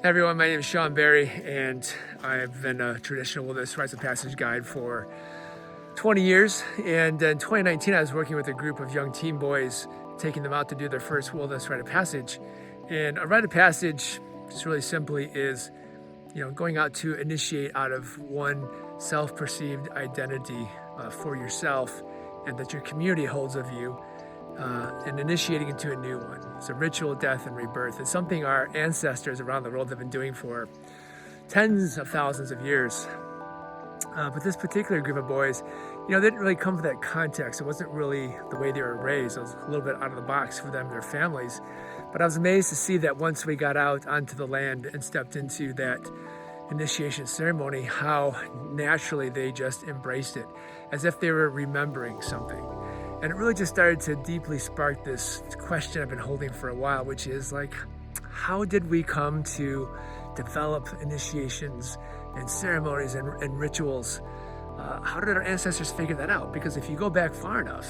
Everyone, my name is Sean Berry, and I've been a traditional wilderness rites of passage guide for 20 years. And in 2019, I was working with a group of young teen boys, taking them out to do their first wilderness rite of passage. And a rite of passage, just really simply, is going out to initiate out of one self-perceived identity for yourself, and that your community holds of you. And initiating into a new one. It's a ritual, death, and rebirth. It's something our ancestors around the world have been doing for tens of thousands of years. But this particular group of boys, they didn't really come from that context. It wasn't really the way they were raised. It was a little bit out of the box for them and their families. But I was amazed to see that once we got out onto the land and stepped into that initiation ceremony, how naturally they just embraced it, as if they were remembering something. And it really just started to deeply spark this question I've been holding for a while, which is how did we come to develop initiations and ceremonies and rituals? How did our ancestors figure that out? Because if you go back far enough,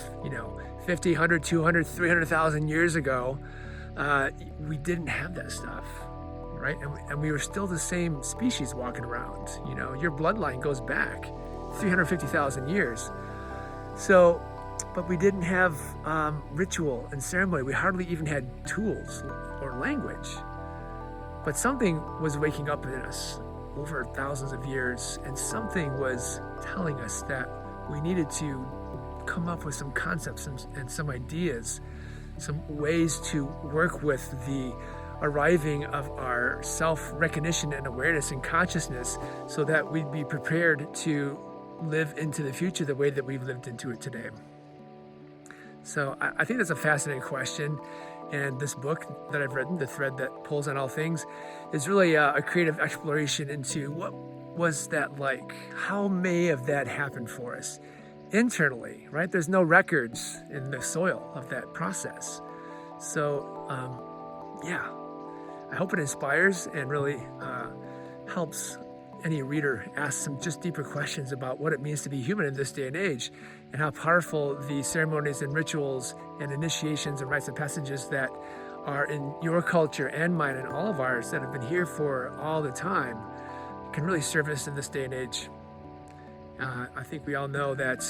50, 100, 200, 300,000 years ago, we didn't have that stuff, right? And we were still the same species walking around. Your bloodline goes back 350,000 years. But we didn't have ritual and ceremony. We hardly even had tools or language. But something was waking up in us over thousands of years, and something was telling us that we needed to come up with some concepts and some ideas, some ways to work with the arriving of our self-recognition and awareness and consciousness, so that we'd be prepared to live into the future the way that we've lived into it today. So I think that's a fascinating question, and this book that I've written, The Thread That Pulls on All Things, is really a creative exploration into what was that like? How may have that happened for us internally, right? There's no records in the soil of that process. So I hope it inspires and really helps any reader ask some just deeper questions about what it means to be human in this day and age, and how powerful the ceremonies and rituals and initiations and rites of passages that are in your culture and mine and all of ours that have been here for all the time can really serve us in this day and age. I think we all know that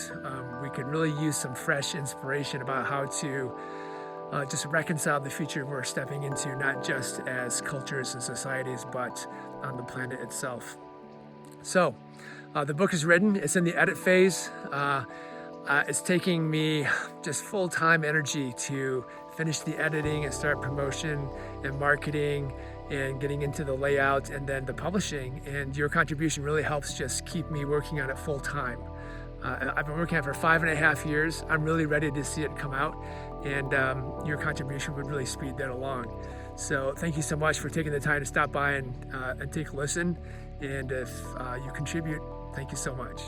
we could really use some fresh inspiration about how to just reconcile the future we're stepping into, not just as cultures and societies, but on the planet itself. So the book is written, it's in the edit phase. It's taking me just full-time energy to finish the editing and start promotion and marketing and getting into the layout and then the publishing. And your contribution really helps just keep me working on it full-time. I've been working on it for 5.5 years. I'm really ready to see it come out, and your contribution would really speed that along. So thank you so much for taking the time to stop by and take a listen. And if you contribute, thank you so much.